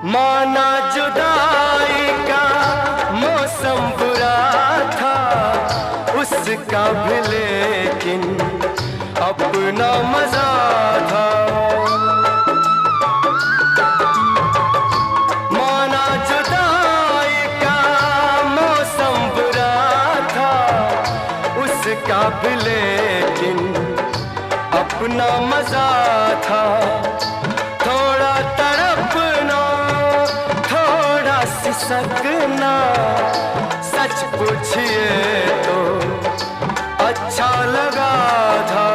माना जुदाई का मौसम बुरा था उसका भी, लेकिन अपना मजा था। माना जुदाई का मौसम बुरा था उसका भी, लेकिन अपना मजा था। थोड़ा तड़पना, थोड़ा सिसकना, सच पूछिए तो अच्छा लगा था।